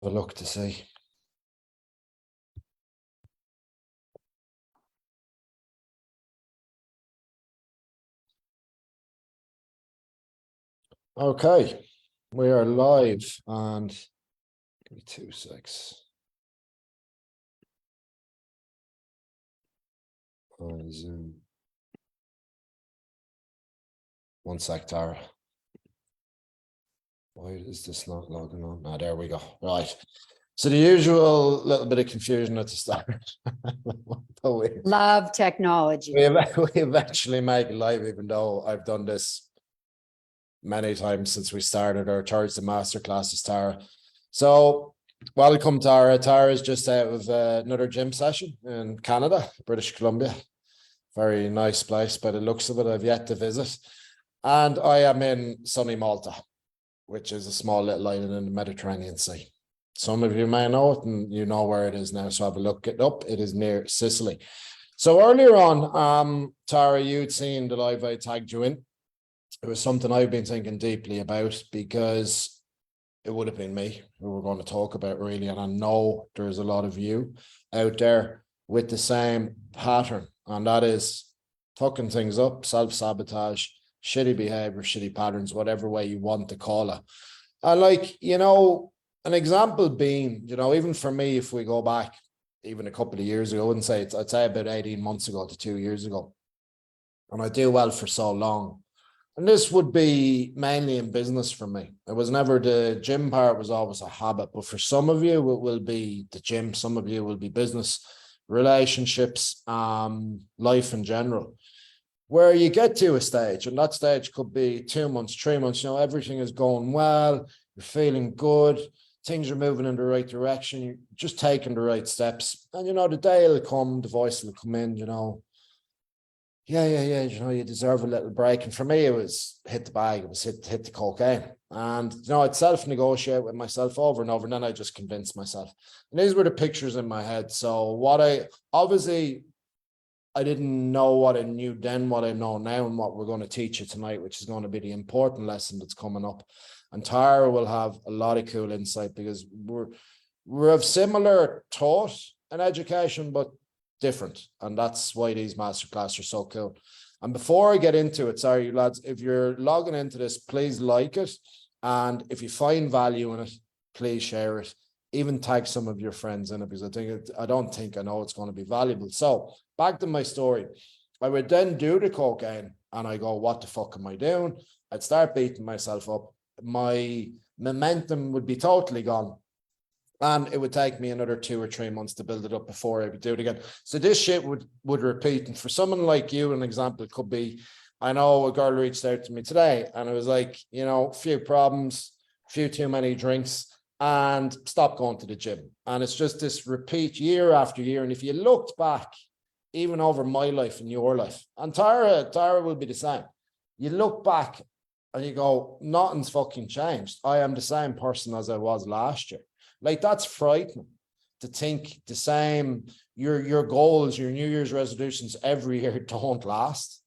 a look to see. Okay, we are live, and give me 2 secs. On Zoom. 1 sec, Tara. Why is this not logging on? Ah, there we go. Right. So the usual little bit of confusion at the start. Love technology. We eventually make it live, even though I've done this many times since we started our Thursday masterclasses, Tara. So welcome, Tara. Tara is just out of another gym session in Canada, British Columbia. Very nice place by the looks of it. I've yet to visit. And I am in sunny Malta, which is a small little island in the Mediterranean Sea. Some of you may know it, and you know where it is now, so have a look it up. It is near Sicily. So earlier on, Tara, you'd seen the live I tagged you in. It was something I've been thinking deeply about, because it would have been me who we're going to talk about, really. And I know there's a lot of you out there with the same pattern, and that is fucking things up, self-sabotage, shitty behavior, shitty patterns, whatever way you want to call it. And like, you know, an example being, you know, even for me, if we go back even a couple of years ago, I wouldn't say I'd say about 18 months ago to 2 years ago, and I do well for so long. And this would be mainly in business for me. It was never, the gym part was always a habit, but for some of you, it will be the gym. Some of you will be business, relationships, life in general, where you get to a stage, and that stage could be 2 months, 3 months, you know, everything is going well, you're feeling good, things are moving in the right direction, you're just taking the right steps. And, you know, the day will come, the voice will come in, you know, yeah, you know, you deserve a little break. And for me, it was hit the bag, it was hit the cocaine. And, you know, I'd self-negotiate with myself over and over, and then I just convinced myself. And these were the pictures in my head. So what I didn't know what I knew then, what I know now, and what we're going to teach you tonight, which is going to be the important lesson that's coming up. And Tara will have a lot of cool insight, because we're of similar thought and education, but different. And that's why these masterclasses are so cool. And before I get into it, sorry, lads, if you're logging into this, please like it. And if you find value in it, please share it. Even tag some of your friends in it, because I know it's going to be valuable. So back to my story. I would then do the cocaine, and I go, what the fuck am I doing? I'd start beating myself up. My momentum would be totally gone. And it would take me another 2 or 3 months to build it up before I would do it again. So this shit would repeat. And for someone like you, an example could be, I know a girl reached out to me today, and it was like, you know, a few problems, a few too many drinks, and stop going to the gym. And it's just this repeat year after year. And if you looked back, even over my life and your life, and Tara will be the same. You look back and you go, nothing's fucking changed. I am the same person as I was last year. Like, that's frightening to think the same, your goals, your New Year's resolutions every year don't last.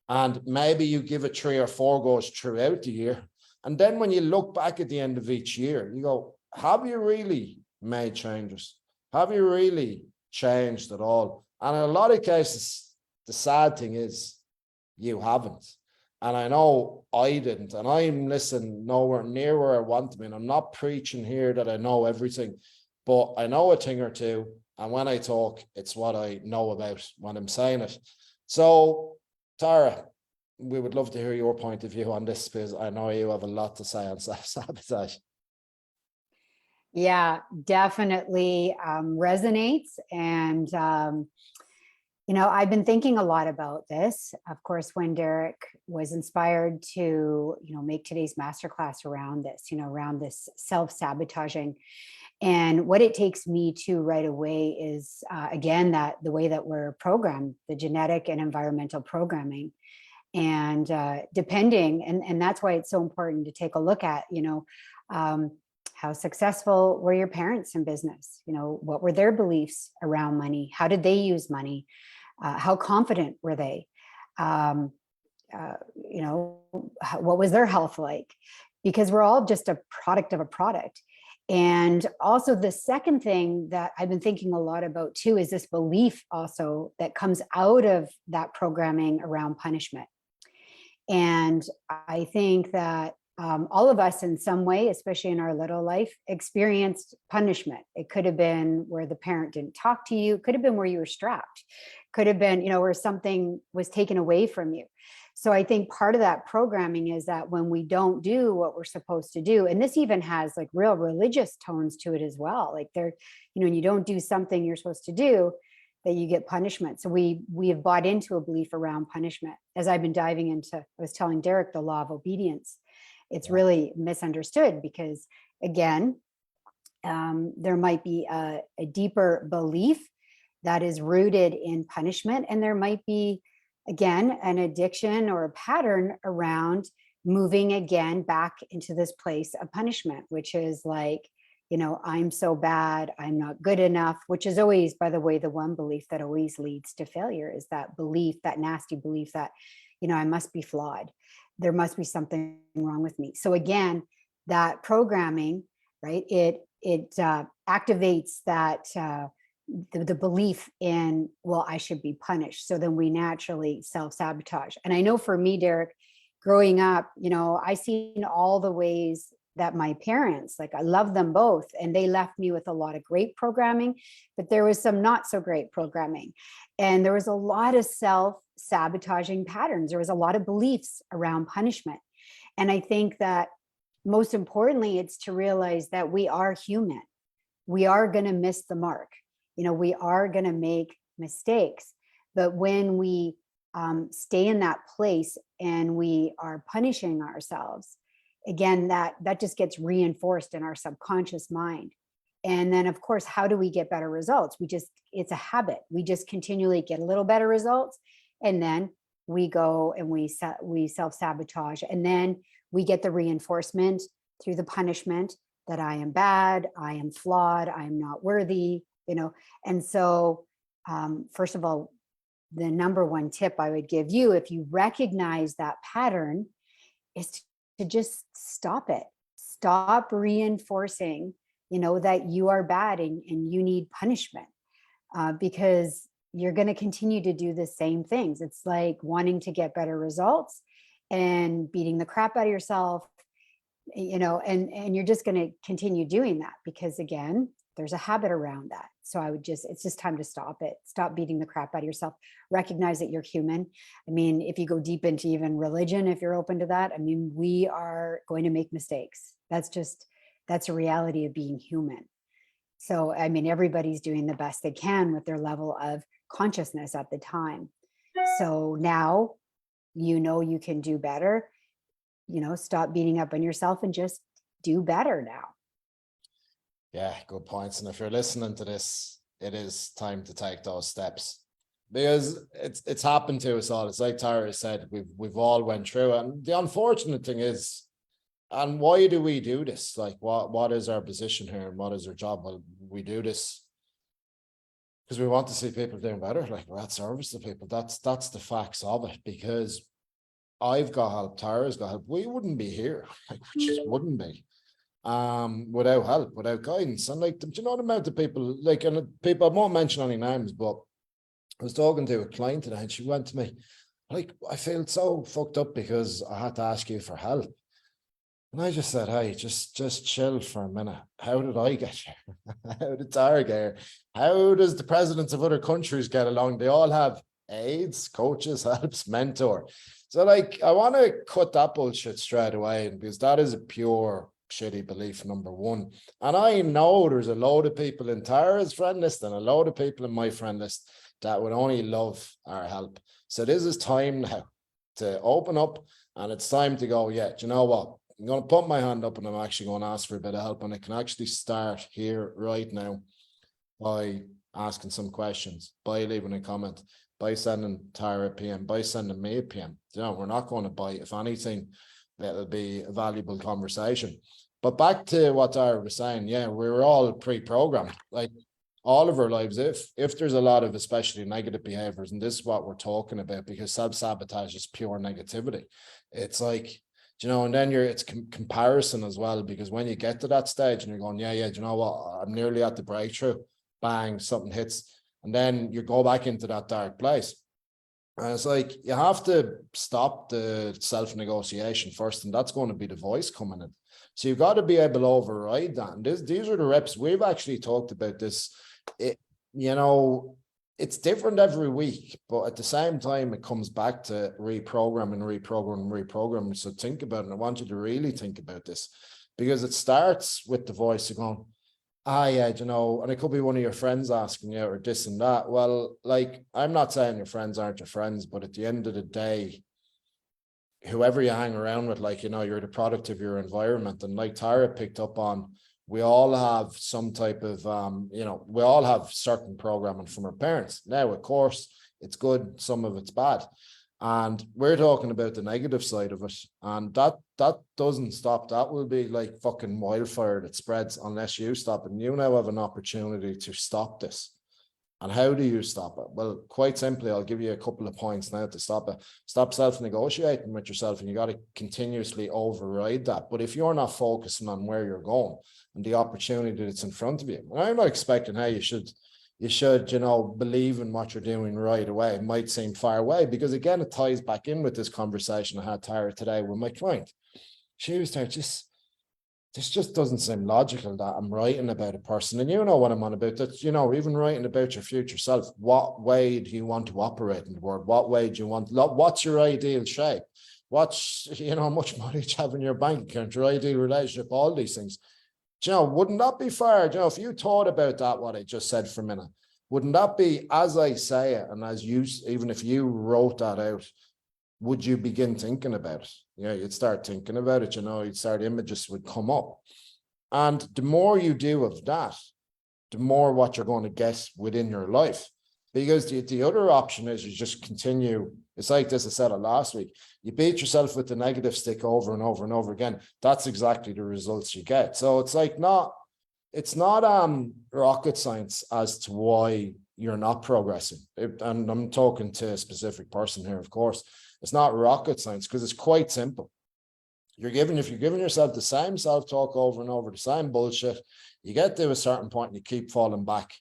And maybe you give it 3 or 4 goes throughout the year. And then when you look back at the end of each year, you go, have you really made changes? Have you really changed at all? And in a lot of cases, the sad thing is you haven't. And I know I didn't. And I'm, listen, nowhere near where I want to be. And I'm not preaching here that I know everything, but I know a thing or two. And when I talk, it's what I know about when I'm saying it. So, Tara, we would love to hear your point of view on this, because I know you have a lot to say on self-sabotage. Yeah, definitely resonates. And, you know, I've been thinking a lot about this. Of course, when Derek was inspired to, you know, make today's masterclass around this, you know, around this self-sabotaging. And what it takes me to right away is, again, that the way that we're programmed, the genetic and environmental programming. And depending, and that's why it's so important to take a look at, you know, how successful were your parents in business? You know, what were their beliefs around money? How did they use money? How confident were they? You know, what was their health like? Because we're all just a product of a product. And also the second thing that I've been thinking a lot about too is this belief also that comes out of that programming around punishment. And I think that all of us in some way, especially in our little life, experienced punishment. It could have been where the parent didn't talk to you, could have been where you were strapped, could have been, where something was taken away from you. So I think part of that programming is that when we don't do what we're supposed to do, and this even has like real religious tones to it as well, like when you don't do something you're supposed to do, that you get punishment. So we have bought into a belief around punishment. As I've been diving into, I was telling Derek, the law of obedience. It's really misunderstood because, again, there might be a deeper belief that is rooted in punishment, and there might be, again, an addiction or a pattern around moving again back into this place of punishment, which is like, I'm so bad, I'm not good enough, which is always, by the way, the one belief that always leads to failure is that belief, that nasty belief that, I must be flawed. There must be something wrong with me. So again, that programming, right? It activates that the belief in, well, I should be punished. So then we naturally self-sabotage. And I know for me, Derek, growing up, I seen all the ways that my parents, like I love them both, and they left me with a lot of great programming, but there was some not so great programming. And there was a lot of self-sabotaging patterns. There was a lot of beliefs around punishment. And I think that most importantly, it's to realize that we are human. We are going to miss the mark. We are going to make mistakes. But when we stay in that place and we are punishing ourselves, again, that just gets reinforced in our subconscious mind. And then, of course, how do we get better results? It's a habit. We just continually get a little better results. And then we go and we self-sabotage. And then we get the reinforcement through the punishment that I am bad, I am flawed, I am not worthy, And so, first of all, the number one tip I would give you, if you recognize that pattern, is to just stop it. Stop reinforcing, that you are bad and you need punishment, because you're going to continue to do the same things. It's like wanting to get better results and beating the crap out of yourself, and you're just going to continue doing that because, again, there's a habit around that. So it's just time to stop it. Stop beating the crap out of yourself. Recognize that you're human. I mean, if you go deep into even religion, if you're open to that, I mean, we are going to make mistakes. That's a reality of being human. So, I mean, everybody's doing the best they can with their level of consciousness at the time. So now, you can do better, stop beating up on yourself and just do better now. Yeah, good points. And if you're listening to this, it is time to take those steps because it's happened to us all. It's like Tara said, we've all went through it. And the unfortunate thing is, and why do we do this? Like, what is our position here and what is our job? Well, we do this because we want to see people doing better. Like, we're at service to people. That's the facts of it. Because I've got help, Tara's got help. We wouldn't be here. Like, we just wouldn't be. Without help, without guidance. And like, do you know the amount of people, like, and people, I won't mention any names, but I was talking to a client today and she went to me, like, I feel so fucked up because I had to ask you for help. And I just said, hey, just chill for a minute. How did I get here? How did Tara get here? How does the presidents of other countries get along? They all have aides, coaches, helps, mentor. So like, I want to cut that bullshit straight away because that is a pure shitty belief, number one. And I know there's a load of people in Tara's friend list and a load of people in my friend list that would only love our help. So this is time now to open up, and it's time to go, yeah, do you know what? I'm going to put my hand up and I'm actually going to ask for a bit of help. And I can actually start here right now by asking some questions, by leaving a comment, by sending Tara a PM, by sending me a PM. You know, we're not going to bite. If anything, it'll be a valuable conversation. But back to what Tara was saying, yeah, we're all pre-programmed. Like, all of our lives, if there's a lot of especially negative behaviors, and this is what we're talking about, because self-sabotage is pure negativity. It's like, you know, and then it's comparison as well, because when you get to that stage and you're going, yeah, do you know what, I'm nearly at the breakthrough, bang, something hits, and then you go back into that dark place. And it's like, you have to stop the self-negotiation first, and that's going to be the voice coming in. So you've got to be able to override that. And these are the reps. We've actually talked about this. You know, it's different every week, but at the same time, it comes back to reprogramming. So think about it. I want you to really think about this, because it starts with the voice of going, yeah, you know, and it could be one of your friends asking you or this and that. Well, like, I'm not saying your friends aren't your friends, but at the end of the day, whoever you hang around with, like, you know, you're the product of your environment. And like Tara picked up on, we all have some type of, you know, we all have certain programming from our parents. Now, of course, it's good, some of it's bad. And we're talking about the negative side of it. And that doesn't stop. That will be like fucking wildfire that spreads unless you stop it. And you now have an opportunity to stop this. And how do you stop it? Well, quite simply, I'll give you a couple of points now to stop it. Stop self-negotiating with yourself, and you got to continuously override that. But if you're not focusing on where you're going and the opportunity that's in front of you, and I'm not expecting how you should, you know, believe in what you're doing right away. It might seem far away, because again, it ties back in with this conversation I had, Tara, today with my client. She was there, this just doesn't seem logical that I'm writing about a person. And you know what I'm on about, that, you know, even writing about your future self. What way do you want to operate in the world? What way do you want, what's your ideal shape? What's, you know, how much money do you have in your bank account, your ideal relationship, all these things. Do you know, wouldn't that be fair? Do you know, if you thought about that, what I just said for a minute, wouldn't that be, as I say it, and as you, even if you wrote that out, would you begin thinking about it? You know, you'd start thinking about it, you know, you'd start, images would come up. And the more you do of that, the more what you're going to get within your life. Because the other option is you just continue. It's like this, I said it last week. You beat yourself with the negative stick over and over and over again. That's exactly the results you get. So it's like it's not rocket science as to why you're not progressing. And I'm talking to a specific person here, of course. It's not rocket science, because it's quite simple. If you're giving yourself the same self-talk over and over, the same bullshit, you get to a certain point and you keep falling back.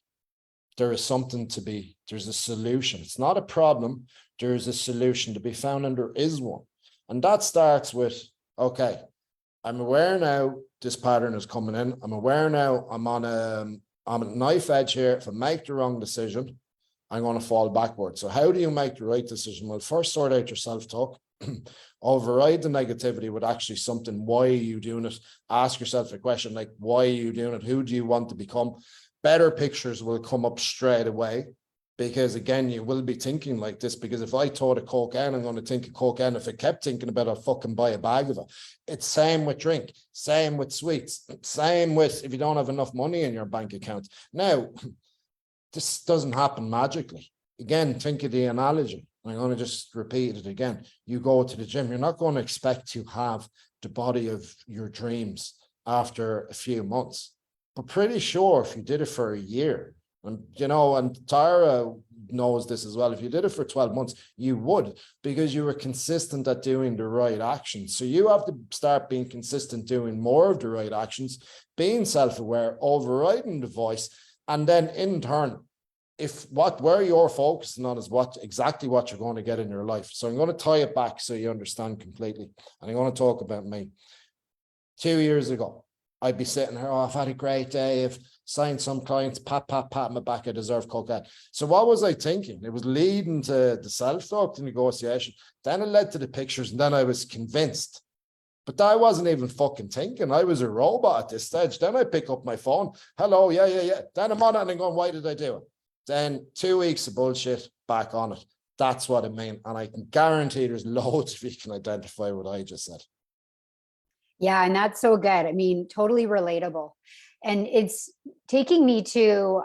There is something to be, there's a solution. It's not a problem. There is a solution to be found, and there is one. And that starts with, okay, I'm aware now this pattern is coming in. I'm aware now I'm on a knife edge here. If I make the wrong decision, I'm going to fall backwards. So how do you make the right decision? Well, first sort out your self-talk. Override the negativity with actually something. Why are you doing it? Ask yourself a question like, why are you doing it? Who do you want to become? Better pictures will come up straight away, because again, you will be thinking like this. Because if I thought of cocaine, I'm going to think of cocaine. If I kept thinking about it, I'll fucking buy a bag of it. It's same with drink, same with sweets, same with if you don't have enough money in your bank account. Now, this doesn't happen magically. Again, think of the analogy. I'm going to just repeat it again. You go to the gym, you're not going to expect to have the body of your dreams after a few months. But pretty sure if you did it for a year, and you know, and Tara knows this as well, if you did it for 12 months, you would, because you were consistent at doing the right actions. So you have to start being consistent, doing more of the right actions, being self-aware, overriding the voice, and then in turn, where you're focusing on is exactly what you're going to get in your life. So I'm going to tie it back so you understand completely. And I'm going to talk about me. 2 years ago, I'd be sitting here, I've had a great day, I've signed some clients, pat my back, I deserve cocaine. So what was I thinking? It was leading to the self-talk, the negotiation. Then it led to the pictures, and then I was convinced. But I wasn't even fucking thinking. I was a robot at this stage. Then I pick up my phone. Hello, yeah. Then I'm on it and I'm going, why did I do it? Then 2 weeks of bullshit, back on it. That's what I mean. And I can guarantee there's loads of you can identify what I just said. Yeah, and that's so good. I mean, totally relatable. And it's taking me to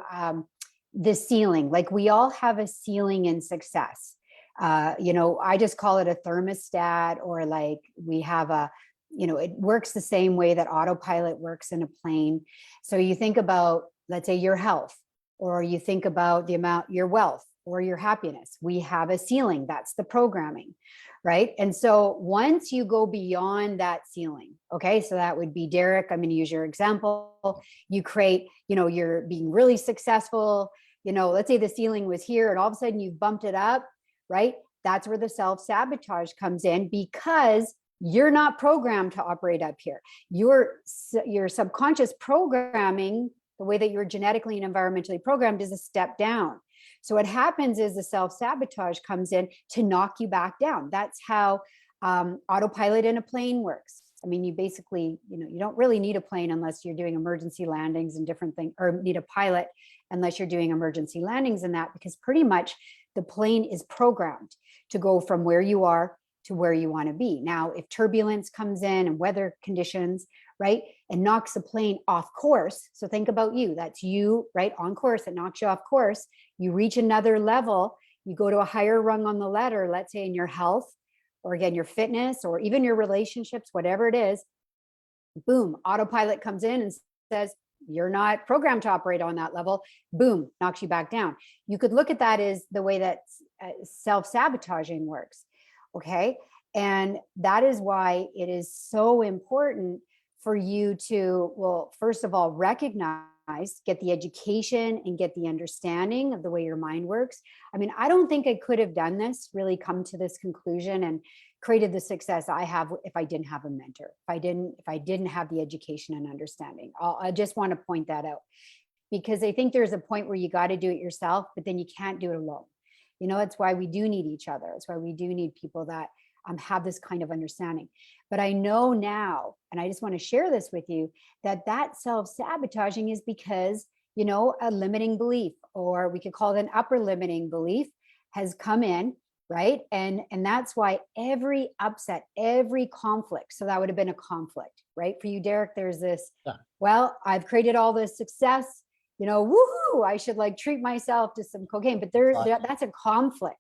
the ceiling. Like, we all have a ceiling in success. You know, I just call it a thermostat, or like we have it works the same way that autopilot works in a plane. So you think about, let's say, your health, or you think about your wealth or your happiness. We have a ceiling. That's the programming, right? And so once you go beyond that ceiling, okay, so that would be Derek, I'm going to use your example. You create, you're being really successful, let's say the ceiling was here and all of a sudden you've bumped it up, right? That's where the self-sabotage comes in, because you're not programmed to operate up here. Your subconscious programming, the way that you're genetically and environmentally programmed, is a step down. So what happens is the self-sabotage comes in to knock you back down. That's how autopilot in a plane works. I mean, you basically, you don't really need a plane unless you're doing emergency landings and different things, or need a pilot unless you're doing emergency landings and that, because pretty much the plane is programmed to go from where you are to where you want to be. Now, if turbulence comes in and weather conditions, right, and knocks the plane off course. So think about you, that's you, right, on course, it knocks you off course. You reach another level, you go to a higher rung on the ladder, let's say in your health, or again, your fitness, or even your relationships, whatever it is, boom, autopilot comes in and says, you're not programmed to operate on that level, boom, knocks you back down. You could look at that as the way that self-sabotaging works, okay? And that is why it is so important for you to, well, first of all, recognize, get the education and get the understanding of the way your mind works. I mean, I don't think I could have done this, really come to this conclusion and created the success I have if I didn't have a mentor, if I didn't have the education and understanding. I just want to point that out, because I think there's a point where you got to do it yourself, but then you can't do it alone. That's why we do need each other. That's why we do need people that have this kind of understanding. But I know now, and I just want to share this with you, that self-sabotaging is because, a limiting belief, or we could call it an upper limiting belief, has come in, right? And that's why every upset, every conflict, so that would have been a conflict, right? For you, Derek, there's this, well, I've created all this success, woohoo, I should treat myself to some cocaine, but that's a conflict.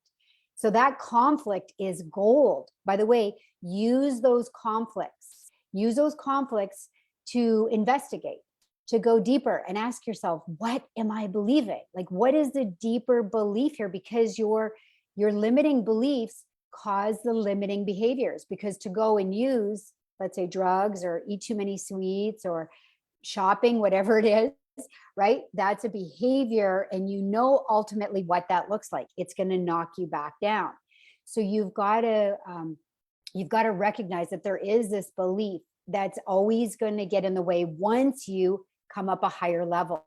So that conflict is gold. By the way, use those conflicts to investigate, to go deeper and ask yourself, what am I believing? What is the deeper belief here? Because your limiting beliefs cause the limiting behaviors, because to go and use, let's say, drugs or eat too many sweets or shopping, whatever it is, right? That's a behavior, and ultimately what that looks like. It's going to knock you back down. So you've got to recognize that there is this belief that's always going to get in the way once you come up a higher level.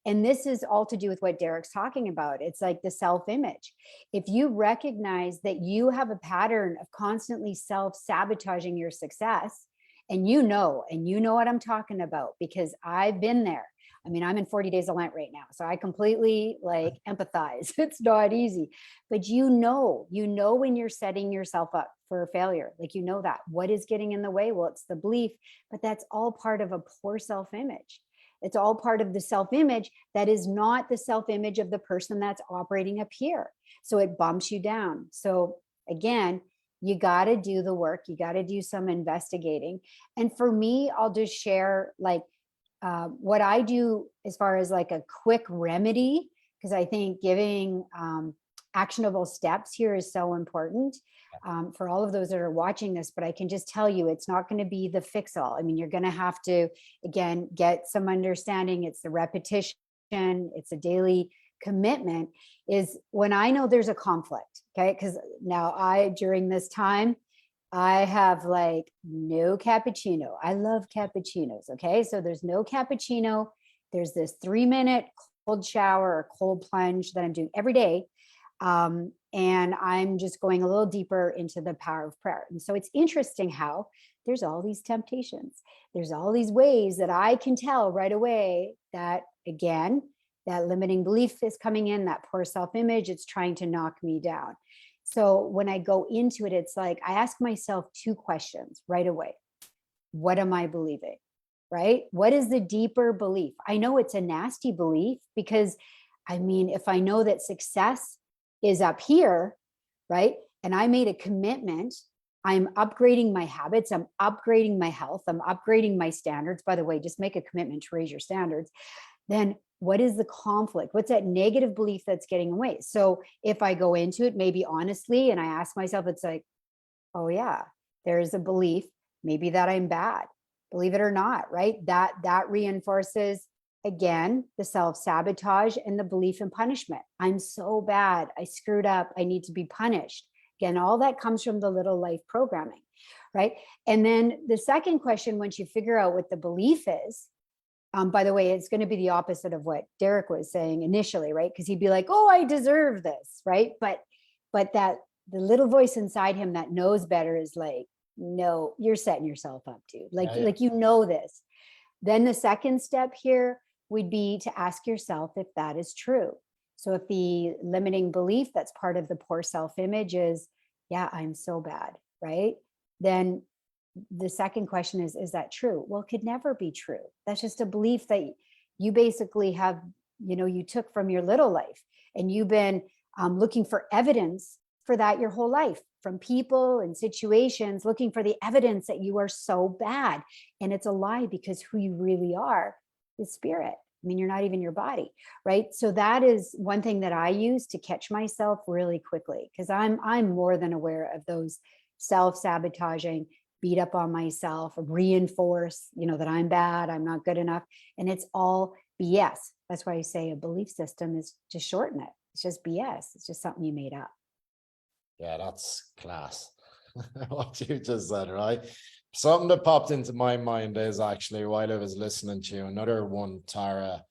And this is all to do with what Derek's talking about. It's like the self-image. If you recognize that you have a pattern of constantly self-sabotaging your success, and you know what I'm talking about, because I've been there. I mean, I'm in 40 days of Lent right now, so I completely empathize. It's not easy, but when you're setting yourself up for failure, that what is getting in the way? Well, it's the belief, but that's all part of a poor self-image. It's all part of the self-image that is not the self-image of the person that's operating up here. So it bumps you down. So again, you got to do the work. You got to do some investigating. And for me, I'll just share what I do as far as a quick remedy, because I think giving actionable steps here is so important for all of those that are watching this. But I can just tell you, it's not going to be the fix all. I mean, you're going to have to, again, get some understanding. It's the repetition. It's a daily commitment. Is when I know there's a conflict, okay? Because now during this time, I have no cappuccino. I love cappuccinos. Okay. So there's no cappuccino. There's this 3-minute cold shower or cold plunge that I'm doing every day. And I'm just going a little deeper into the power of prayer. And so it's interesting how there's all these temptations. There's all these ways that I can tell right away that, again, that limiting belief is coming in, that poor self-image, it's trying to knock me down. So when I go into it, it's I ask myself 2 questions right away. What am I believing? Right? What is the deeper belief? I know it's a nasty belief, because if I know that success is up here, right? And I made a commitment, I'm upgrading my habits, I'm upgrading my health, I'm upgrading my standards. By the way, just make a commitment to raise your standards. Then what is the conflict? What's that negative belief that's getting away? So if I go into it, maybe honestly, and I ask myself, it's oh yeah, there's a belief, maybe that I'm bad, believe it or not, right? That reinforces again the self-sabotage and the belief in punishment. I'm so bad, I screwed up, I need to be punished. Again, all that comes from the little life programming, right? And then the second question, once you figure out what the belief is, by the way, it's going to be the opposite of what Derek was saying initially, right? Because he'd be like, "Oh, I deserve this," right? But that the little voice inside him that knows better is like, "No, you're setting yourself up, dude. Like, Yeah, like you know this." Then the second step here would be to ask yourself if that is true. So if the limiting belief that's part of the poor self-image is, "Yeah, I'm so bad," right? Then the second question is that true? Well, it could never be true. That's just a belief that you basically have, you took from your little life, and you've been looking for evidence for that your whole life, from people and situations, looking for the evidence that you are so bad. And it's a lie, because who you really are is spirit. I mean, you're not even your body, right? So that is one thing that I use to catch myself really quickly, because I'm more than aware of those self-sabotaging, beat up on myself, reinforce, that I'm bad, I'm not good enough. And it's all BS. That's why I say a belief system is, just shorten it. It's just BS. It's just something you made up. yeah, that's class. What you just said, right? Something that popped into my mind is actually while I was listening to you, another one, Tara,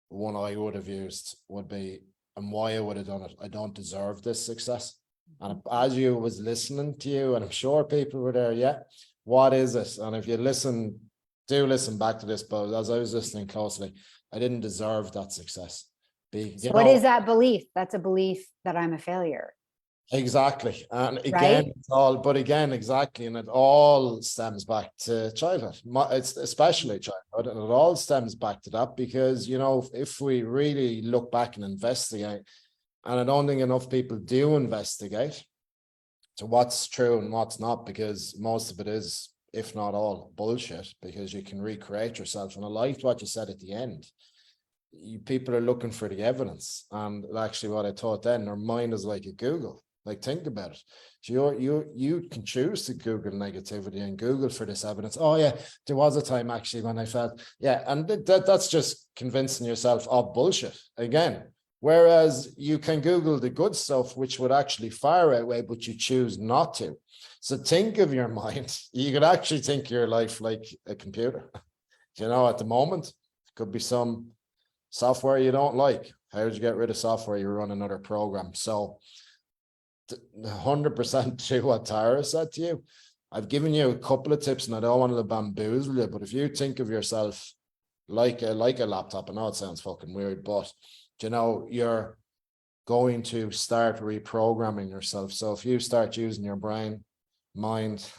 one I would have used would be, and why I would have done it. I don't deserve this success. And as you was listening to you, and I'm sure people were there, yeah, what is it? And if you do listen back to this, but as I was listening closely, I didn't deserve that success. So what is that belief? That's a belief that I'm a failure. Exactly. And again, Right? exactly. And it all stems back to childhood. It's especially childhood. And it all stems back to that because, if we really look back and investigate, and I don't think enough people do investigate to what's true and what's not, because most of it is, if not all, bullshit, because you can recreate yourself. And I liked what you said at the end. People are looking for the evidence. And actually what I thought then, their mind is like a Google. Like, think about it. So you can choose to Google negativity and Google for this evidence. Oh yeah, there was a time actually when I felt, yeah, and that's just convincing yourself of bullshit again. Whereas you can Google the good stuff, which would actually far outweigh, but you choose not to. So think of your mind. You could actually think your life like a computer. At the moment, it could be some software you don't like. How would you get rid of software? You run another program. So 100% to what Tara said to you. I've given you a couple of tips and I don't want to bamboozle you, but if you think of yourself like a laptop, I know it sounds fucking weird, but you're going to start reprogramming yourself. So if you start using your mind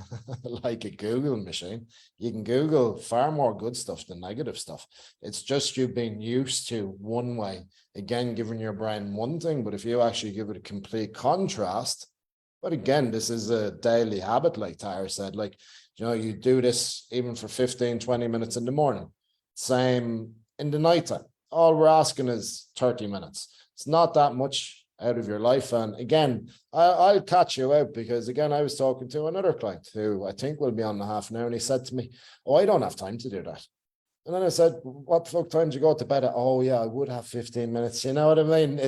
like a Google machine, you can Google far more good stuff than negative stuff. It's just you being used to one way, again, giving your brain one thing, but if you actually give it a complete contrast, but again, this is a daily habit, like Tyra said, like, you do this even for 15, 20 minutes in the morning, same in the nighttime. All we're asking is 30 minutes. It's not that much out of your life. And again, I'll catch you out because again, I was talking to another client who I think will be on the half an hour, and he said to me, "Oh, I don't have time to do that." And then I said, "What the fuck time do you go to bed at?" "Oh yeah, I would have 15 minutes. You know what I mean?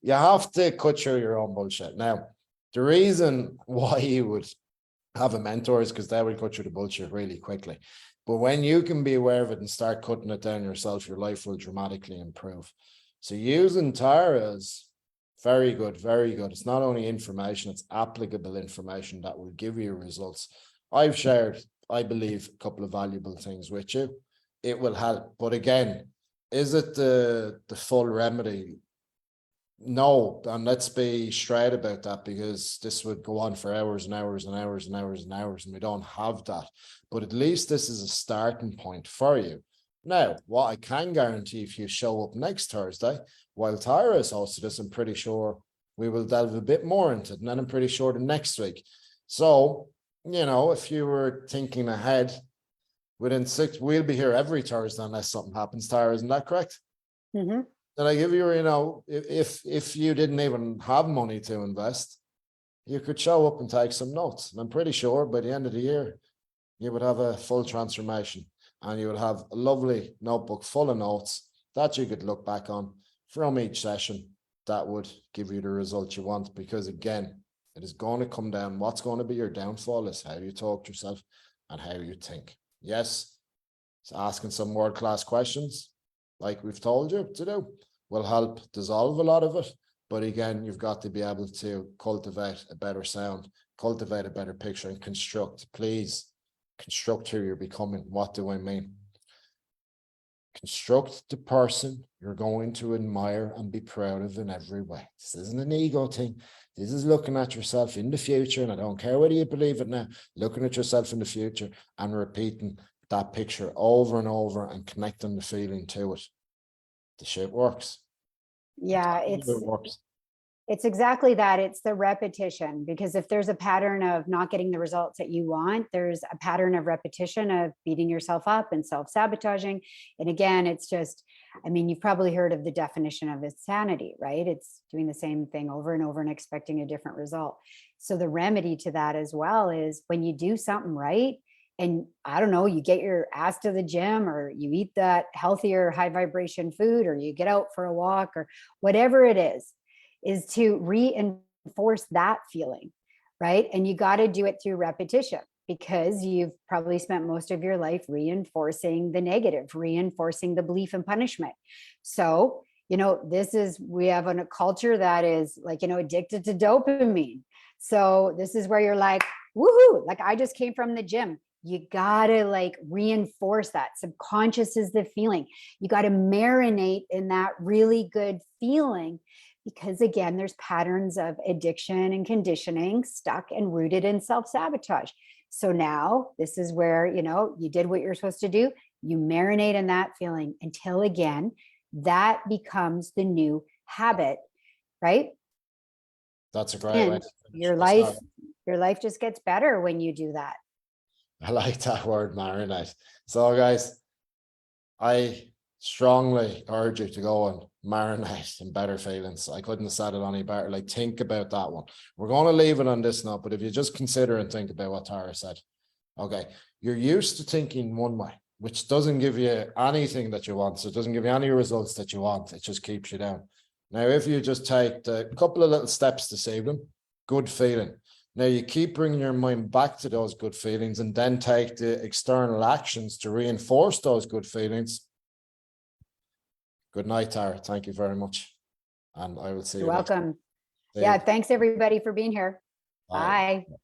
You have to cut through your own bullshit. Now, the reason why you would have a mentor is because they will cut through the bullshit really quickly. But when you can be aware of it and start cutting it down yourself, your life will dramatically improve. So using Tara's very good, very good. It's not only information, it's applicable information that will give you results. I've shared, I believe, a couple of valuable things with you. It will help. But again, is it the full remedy? No, and let's be straight about that, because this would go on for hours and hours and hours and hours and hours, and we don't have that. But at least this is a starting point for you. Now, what I can guarantee, if you show up next Thursday, while Tyra is hosted this, I'm pretty sure we will delve a bit more into it, and then I'm pretty sure the next week. So, if you were thinking ahead, we'll be here every Thursday unless something happens, Tyra, isn't that correct? Mm-hmm. Then I give you, if you didn't even have money to invest, you could show up and take some notes. And I'm pretty sure by the end of the year, you would have a full transformation and you would have a lovely notebook full of notes that you could look back on from each session that would give you the result you want. Because again, it is going to come down. What's going to be your downfall is how you talk to yourself and how you think. Yes, it's asking some world-class questions, like we've told you to do, will help dissolve a lot of it. But again, you've got to be able to cultivate a better sound, cultivate a better picture, and construct. Please construct who you're becoming. What do I mean? Construct the person you're going to admire and be proud of in every way. This isn't an ego thing. This is looking at yourself in the future, and I don't care whether you believe it now, looking at yourself in the future and repeating that picture over and over and connecting the feeling to it. The shit works. Yeah, It works. it's exactly that. It's the repetition, because if there's a pattern of not getting the results that you want, there's a pattern of repetition of beating yourself up and self-sabotaging. And again, it's just, I mean, you've probably heard of the definition of insanity, right? It's doing the same thing over and over and expecting a different result. So the remedy to that as well is when you do something right, and I don't know, you get your ass to the gym, or you eat that healthier, high vibration food, or you get out for a walk, or whatever it is to reinforce that feeling, right? And you got to do it through repetition, because you've probably spent most of your life reinforcing the negative, reinforcing the belief in punishment. So, we have a culture that is like, addicted to dopamine. So this is where you're like, woohoo, like I just came from the gym. You gotta like reinforce that. Subconscious is the feeling. You got to marinate in that really good feeling, because again, there's patterns of addiction and conditioning stuck and rooted in self-sabotage. So now this is where, you did what you're supposed to do. You marinate in that feeling until again, that becomes the new habit, right? That's a great way And to finish. your life just gets better when you do that. I like that word, marinate. So guys, I strongly urge you to go and marinate in better feelings. I couldn't have said it any better. Like, think about that one. We're going to leave it on this note, but if you just consider and think about what Tara said, okay, you're used to thinking one way, which doesn't give you anything that you want. So it doesn't give you any results that you want. It just keeps you down. Now, if you just take the couple of little steps this evening, good feeling. Now you keep bringing your mind back to those good feelings and then take the external actions to reinforce those good feelings. Good night, Tara. Thank you very much. And I will see you. You're welcome. See Yeah. you. Thanks everybody for being here. Bye. Bye.